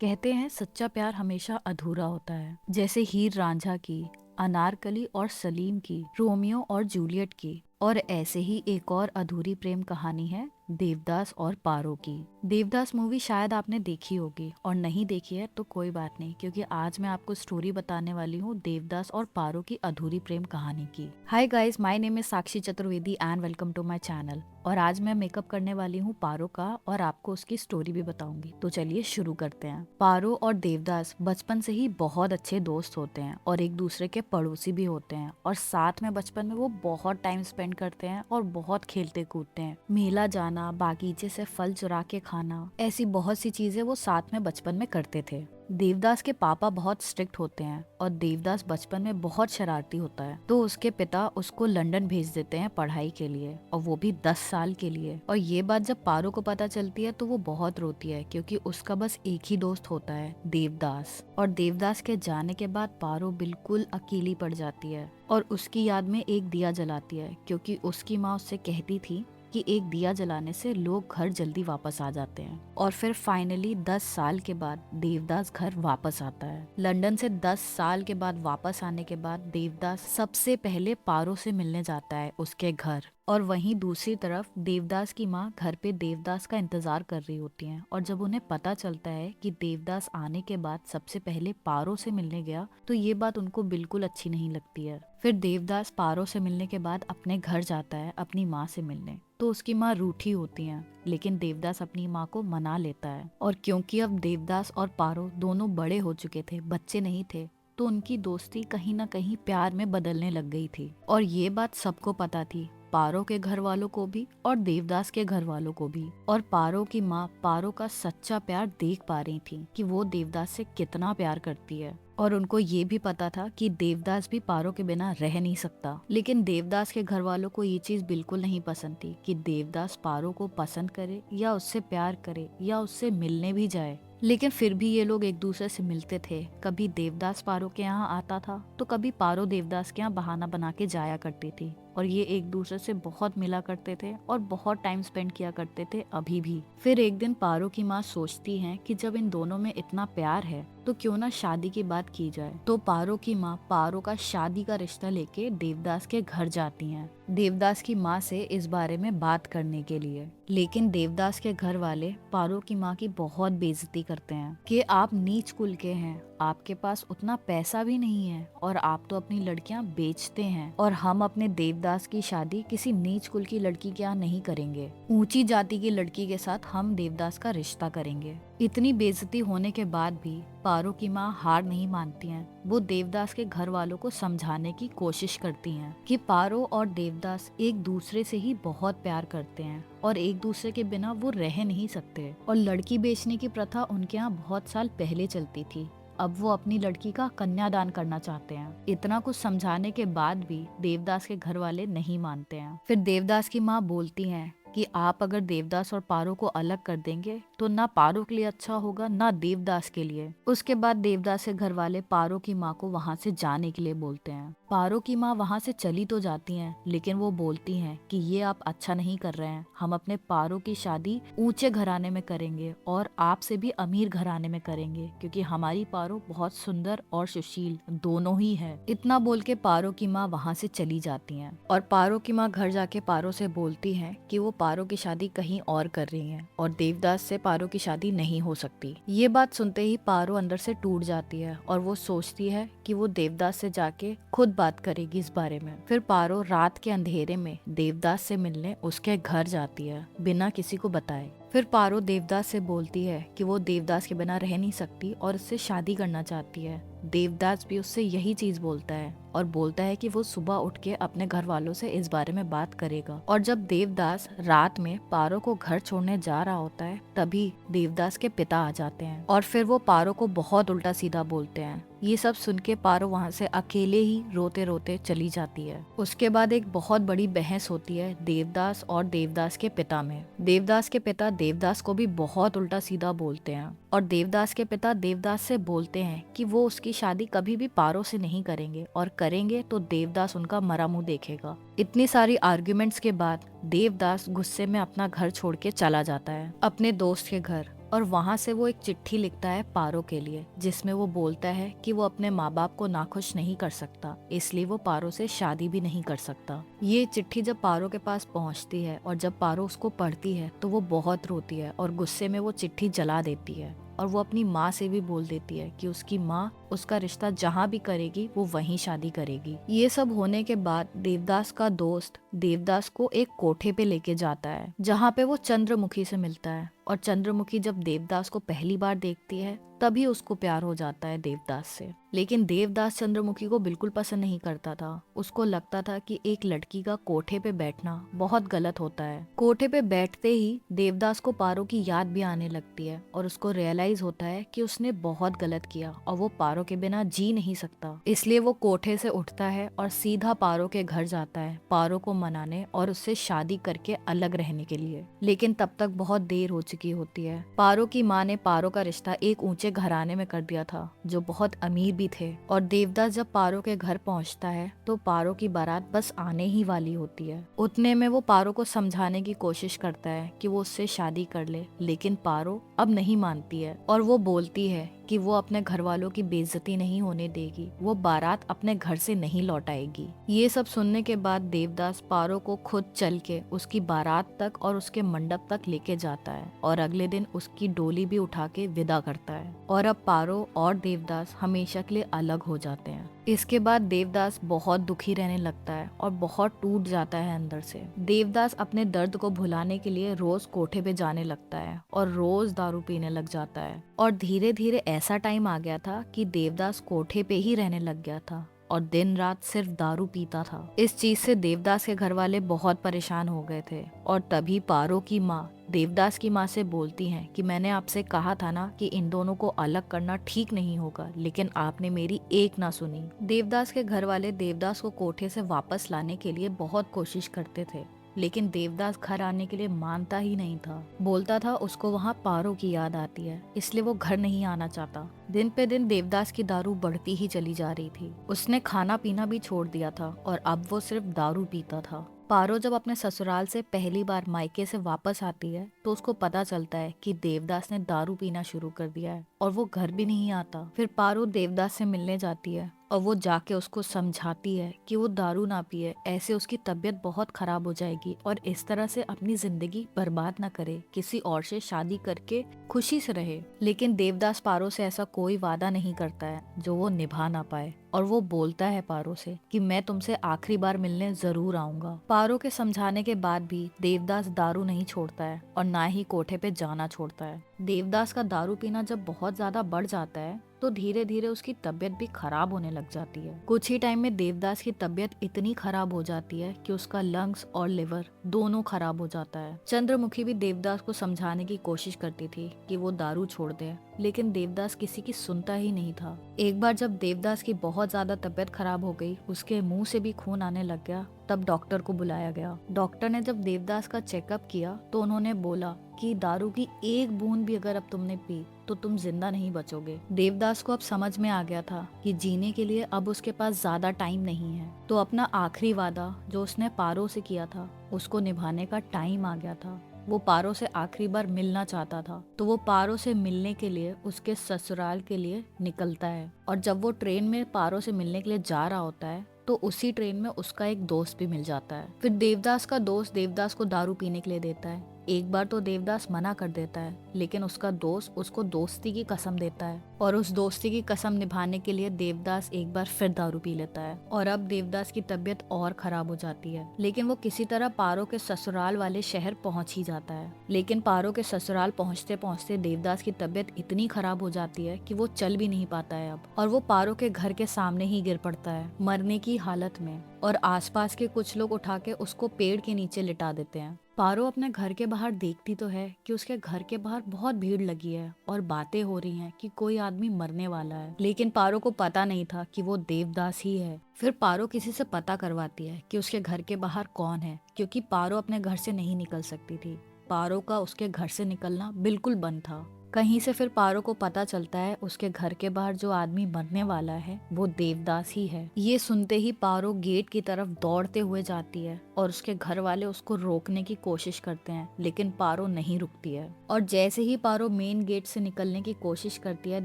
कहते हैं सच्चा प्यार हमेशा अधूरा होता है, जैसे हीर रांझा की, अनारकली और सलीम की, रोमियो और जूलियट की। और ऐसे ही एक और अधूरी प्रेम कहानी है देवदास और पारो की। देवदास मूवी शायद आपने देखी होगी, और नहीं देखी है तो कोई बात नहीं, क्योंकि आज मैं आपको स्टोरी बताने वाली हूँ देवदास और पारो की अधूरी प्रेम कहानी की। Hi guys, my name is Sakshi Chaturvedi and welcome to my channel. और आज मैं मेकअप करने वाली हूँ पारो का, और आपको उसकी स्टोरी भी बताऊंगी। तो चलिए शुरू करते हैं। पारो और देवदास बचपन से ही बहुत अच्छे दोस्त होते हैं और एक दूसरे के पड़ोसी भी होते हैं, और साथ में बचपन में वो बहुत टाइम स्पेंड करते हैं और बहुत खेलते कूदते हैं। मेला जाना, बागीचे से फल चुरा के खाना, ऐसी बहुत सी चीजें वो साथ में बचपन में करते थे। देवदास के पापा बहुत स्ट्रिक्ट होते हैं और देवदास बचपन में बहुत शरारती होता है, तो उसके पिता उसको लंदन भेज देते हैं पढ़ाई के लिए, और वो भी 10 साल के लिए। और ये बात जब पारो को पता चलती है तो वो बहुत रोती है, क्योंकि उसका बस एक ही दोस्त होता है, देवदास। और देवदास के जाने के बाद पारो बिल्कुल अकेली पड़ जाती है और उसकी याद में एक दिया जलाती है, क्योंकि उसकी माँ उससे कहती थी कि एक दिया जलाने से लोग घर जल्दी वापस आ जाते हैं। और फिर फाइनली 10 साल के बाद देवदास घर वापस आता है। लंदन से 10 साल के बाद वापस आने के बाद देवदास सबसे पहले पारो से मिलने जाता है उसके घर। और वहीं दूसरी तरफ देवदास की माँ घर पे देवदास का इंतजार कर रही होती हैं, और जब उन्हें पता चलता है कि देवदास आने के बाद सबसे पहले पारो से मिलने गया, तो ये बात उनको बिल्कुल अच्छी नहीं लगती है। फिर देवदास पारो से मिलने के बाद अपने घर जाता है अपनी माँ से मिलने, तो उसकी माँ रूठी होती हैं, लेकिन देवदास अपनी माँ को मना लेता है। और क्योंकि अब देवदास और पारो दोनों बड़े हो चुके थे, बच्चे नहीं थे, तो उनकी दोस्ती कहीं ना कहीं प्यार में बदलने लग गई थी। और ये बात सबको पता थी, पारो के घर वालों को भी और देवदास के घर वालों को भी। और पारो की माँ पारो का सच्चा प्यार देख पा रही थी कि वो देवदास से कितना प्यार करती है। और उनको ये भी पता था कि देवदास भी पारो के बिना रह नहीं सकता। लेकिन देवदास के घर वालों को ये चीज बिल्कुल नहीं पसंद थी कि देवदास पारो को पसंद करे या उससे प्यार करे या उससे मिलने भी जाए। लेकिन फिर भी ये लोग एक दूसरे से मिलते थे। कभी देवदास पारो के यहाँ आता था तो कभी पारो देवदास के यहाँ बहाना बना के जाया करती थी, और ये एक दूसरे से बहुत मिला करते थे और बहुत टाइम स्पेंड किया करते थे अभी भी। फिर एक दिन पारो की माँ सोचती है कि जब इन दोनों में इतना प्यार है तो क्यों ना शादी की बात की जाए। तो पारो की माँ पारो का शादी का रिश्ता लेके देवदास के घर जाती हैं, देवदास की माँ से इस बारे में बात करने के लिए। लेकिन देवदास के घर वाले पारो की माँ की बहुत बेइज्जती करते हैं कि आप नीच कुल के हैं, आपके पास उतना पैसा भी नहीं है, और आप तो अपनी लड़कियां बेचते हैं, और हम अपने देवदास की शादी किसी नीच कुल की लड़की के यहाँ नहीं करेंगे, ऊंची जाति की लड़की के साथ हम देवदास का रिश्ता करेंगे। इतनी बेइज्जती होने के बाद भी पारो की माँ हार नहीं मानती हैं। वो देवदास के घर वालों को समझाने की कोशिश करती हैं कि पारो और देवदास एक दूसरे से ही बहुत प्यार करते हैं और एक दूसरे के बिना वो रह नहीं सकते। और लड़की बेचने की प्रथा उनके यहाँ बहुत साल पहले चलती थी। अब वो अपनी लड़की का कन्यादान करना चाहते हैं। इतना कुछ समझाने के बाद भी देवदास के घर वाले नहीं मानते हैं। फिर देवदास की माँ बोलती हैं कि आप अगर देवदास और पारो को अलग कर देंगे तो ना पारो के लिए अच्छा होगा ना देवदास के लिए। उसके बाद देवदास के घर वाले पारो की माँ को वहाँ से जाने के लिए बोलते हैं। पारो की माँ वहाँ से चली तो जाती हैं, लेकिन वो बोलती हैं कि ये आप अच्छा नहीं कर रहे हैं, हम अपने पारो की शादी ऊंचे घराने में करेंगे और आपसे भी अमीर घराने में करेंगे, क्योंकि हमारी पारो बहुत सुंदर और सुशील दोनों ही है। इतना बोल के पारो की माँ वहाँ से चली जाती हैं, और पारो की माँ घर जाके पारो से बोलती है कि वो पारो की शादी कहीं और कर रही हैं और देवदास से पारो की शादी नहीं हो सकती। ये बात सुनते ही पारो अंदर से टूट जाती है और वो सोचती है कि वो देवदास से जाके खुद बात करेगी इस बारे में। फिर पारो रात के अंधेरे में देवदास से मिलने उसके घर जाती है बिना किसी को बताए। फिर पारो देवदास से बोलती है कि वो देवदास के बिना रह नहीं सकती और उससे शादी करना चाहती है। देवदास भी उससे यही चीज बोलता है और बोलता है कि वो सुबह उठ के अपने घर वालों से इस बारे में बात करेगा। और जब देवदास रात में पारो को घर छोड़ने जा रहा होता है, तभी देवदास के पिता आ जाते हैं और फिर वो पारो को बहुत उल्टा सीधा बोलते हैं। ये सब सुन के पारो वहाँ से अकेले ही रोते रोते चली जाती है। उसके बाद एक बहुत बड़ी बहस होती है देवदास और देवदास के पिता में। देवदास के पिता देवदास को भी बहुत उल्टा सीधा बोलते हैं, और देवदास के पिता देवदास से बोलते हैं कि वो उसकी शादी कभी भी पारो से नहीं करेंगे, और करेंगे तो देवदास उनका मरा मुंह देखेगा। इतनी सारी आर्ग्यूमेंट्स के बाद देवदास गुस्से में अपना घर छोड़ के चला जाता है अपने दोस्त के घर, और वहाँ से वो एक चिट्ठी लिखता है पारो के लिए, जिसमें वो बोलता है कि वो अपने माँ बाप को नाखुश नहीं कर सकता, इसलिए वो पारो से शादी भी नहीं कर सकता। ये चिट्ठी जब पारो के पास पहुँचती है और जब पारो उसको पढ़ती है तो वो बहुत रोती है और गुस्से में वो चिट्ठी जला देती है। और वो अपनी माँ से भी बोल देती है कि उसकी माँ उसका रिश्ता जहाँ भी करेगी वो वहीं शादी करेगी। ये सब होने के बाद देवदास का दोस्त देवदास को एक कोठे पे लेके जाता है, जहाँ पे वो चंद्रमुखी से मिलता है। और चंद्रमुखी जब देवदास को पहली बार देखती है तभी उसको प्यार हो जाता है देवदास से। लेकिन देवदास चंद्रमुखी को बिल्कुल पसंद नहीं करता था। उसको लगता था कि एक लड़की का कोठे पे बैठना बहुत गलत होता है। कोठे पे बैठते ही देवदास को पारो की याद भी आने लगती है और उसको रियलाइज होता है कि उसने बहुत गलत किया और वो पारो के बिना जी नहीं सकता। इसलिए वो कोठे से उठता है और सीधा पारो के घर जाता है, पारो को मनाने और उससे शादी करके अलग रहने के लिए। लेकिन तब तक बहुत देर हो चुकी होती है। पारो की माँ ने पारो का रिश्ता एक ऊंचे घराने में कर दिया था जो बहुत अमीर भी थे। और देवदास जब पारो के घर पहुंचता है तो पारो की बारात बस आने ही वाली होती है। उतने में वो पारो को समझाने की कोशिश करता है कि वो उससे शादी कर ले, लेकिन पारो अब नहीं मानती है और वो बोलती है कि वो अपने घर वालों की बेइज्जती नहीं होने देगी, वो बारात अपने घर से नहीं लौटाएगी। ये सब सुनने के बाद देवदास पारो को खुद चल के उसकी बारात तक और उसके मंडप तक लेके जाता है और अगले दिन उसकी डोली भी उठा के विदा करता है। और अब पारो और देवदास हमेशा के लिए अलग हो जाते हैं। इसके बाद देवदास बहुत दुखी रहने लगता है और बहुत टूट जाता है अंदर से। देवदास अपने दर्द को भुलाने के लिए रोज कोठे पे जाने लगता है और रोज दारू पीने लग जाता है। और धीरे धीरे ऐसा टाइम आ गया था कि देवदास कोठे पे ही रहने लग गया था और दिन रात सिर्फ दारू पीता था। इस चीज से देवदास के घर वाले बहुत परेशान हो गए थे। और तभी पारो की माँ देवदास की माँ से बोलती हैं कि मैंने आपसे कहा था ना कि इन दोनों को अलग करना ठीक नहीं होगा, लेकिन आपने मेरी एक ना सुनी। देवदास के घर वाले देवदास को कोठे से वापस लाने के लिए बहुत कोशिश करते थे, लेकिन देवदास घर आने के लिए मानता ही नहीं था। बोलता था उसको वहाँ पारो की याद आती है, इसलिए वो घर नहीं आना चाहता। दिन पे दिन देवदास की दारू बढ़ती ही चली जा रही थी। उसने खाना पीना भी छोड़ दिया था और अब वो सिर्फ दारू पीता था। पारो जब अपने ससुराल से पहली बार मायके से वापस आती है तो उसको पता चलता है कि देवदास ने दारू पीना शुरू कर दिया है और वो घर भी नहीं आता। फिर पारो देवदास से मिलने जाती है और वो जाके उसको समझाती है कि वो दारू ना पिए, ऐसे उसकी तबीयत बहुत खराब हो जाएगी और इस तरह से अपनी जिंदगी बर्बाद ना करे, किसी और से शादी करके खुशी से रहे। लेकिन देवदास पारो से ऐसा कोई वादा नहीं करता है जो वो निभा ना पाए और वो बोलता है पारो से कि मैं तुमसे आखिरी बार मिलने जरूर आऊंगा। पारो के समझाने के बाद भी देवदास दारू नहीं छोड़ता है और ना ही कोठे पे जाना छोड़ता है। देवदास का दारू पीना जब बहुत ज्यादा बढ़ जाता है तो धीरे धीरे उसकी तबीयत भी खराब होने लग जाती है। कुछ ही टाइम में देवदास की तबीयत इतनी खराब हो जाती है कि उसका लंग्स और लिवर दोनों खराब हो जाता है। चंद्रमुखी भी देवदास को समझाने की कोशिश करती थी कि वो दारू छोड़ दे, लेकिन देवदास किसी की सुनता ही नहीं था। एक बार जब देवदास की बहुत ज्यादा तबीयत खराब हो गई, उसके मुंह से भी खून आने लग गया, तब डॉक्टर को बुलाया गया। डॉक्टर ने जब देवदास का चेकअप किया तो उन्होंने बोला कि दारू की एक बूंद भी अगर अब तुमने पी तो तुम जिंदा नहीं बचोगे। देवदास को अब समझ में आ गया था कि जीने के लिए अब उसके पास ज्यादा टाइम नहीं है, तो अपना आखिरी वादा जो उसने पारो से किया था उसको निभाने का टाइम आ गया था। वो पारो से आखिरी बार मिलना चाहता था, तो वो पारो से मिलने के लिए उसके ससुराल के लिए निकलता है। और जब वो ट्रेन में पारो से मिलने के लिए जा रहा होता है तो उसी ट्रेन में उसका एक दोस्त भी मिल जाता है। फिर देवदास का दोस्त देवदास को दारू पीने के लिए देता है। एक बार तो देवदास मना कर देता है, लेकिन उसका दोस्त उसको दोस्ती की कसम देता है और उस दोस्ती की कसम निभाने के लिए देवदास एक बार फिर दारू पी लेता है। और अब देवदास की तबीयत और खराब हो जाती है, लेकिन वो किसी तरह पारो के ससुराल वाले शहर पहुंच ही जाता है। लेकिन पारो के ससुराल पहुंचते पहुंचते देवदास की तबीयत इतनी खराब हो जाती है कि वो चल भी नहीं पाता है अब, और वो पारो के घर के सामने ही गिर पड़ता है मरने की हालत में। और आसपास के कुछ लोग उठा के उसको पेड़ के नीचे लिटा देते हैं। पारो अपने घर के बाहर देखती तो है कि उसके घर के बाहर बहुत भीड़ लगी है और बातें हो रही हैं कि कोई आदमी मरने वाला है, लेकिन पारो को पता नहीं था कि वो देवदास ही है। फिर पारो किसी से पता करवाती है कि उसके घर के बाहर कौन है, क्योंकि पारो अपने घर से नहीं निकल सकती थी। पारो का उसके घर से निकलना बिल्कुल बंद था। कहीं से फिर पारो को पता चलता है उसके घर के बाहर जो आदमी मरने वाला है वो देवदास ही है। ये सुनते ही पारो गेट की तरफ दौड़ते हुए जाती है और उसके घर वाले उसको रोकने की कोशिश करते हैं, लेकिन पारो नहीं रुकती है। और जैसे ही पारो मेन गेट से निकलने की कोशिश करती है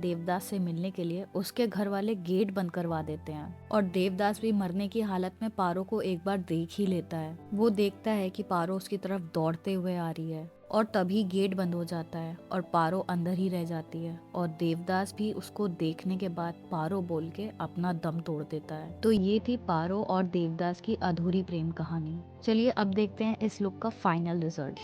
देवदास से मिलने के लिए, उसके घर वाले गेट बंद करवा देते हैं और देवदास भी मरने की हालत में पारो को एक बार देख ही लेता है। वो देखता है कि पारो उसकी तरफ दौड़ते हुए आ रही है और तभी गेट बंद हो जाता है और पारो अंदर ही रह जाती है और देवदास भी उसको देखने के बाद पारो बोल के अपना दम तोड़ देता है। तो ये थी पारो और देवदास की अधूरी प्रेम कहानी। चलिए अब देखते हैं इस लुक का फाइनल रिजल्ट।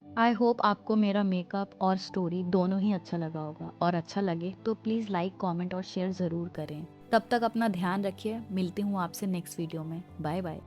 आई होप आपको मेरा मेकअप और स्टोरी दोनों ही अच्छा लगा होगा, और अच्छा लगे तो प्लीज़ लाइक कमेंट और शेयर ज़रूर करें। तब तक अपना ध्यान रखिए, मिलती हूँ आपसे नेक्स्ट वीडियो में। Bye bye.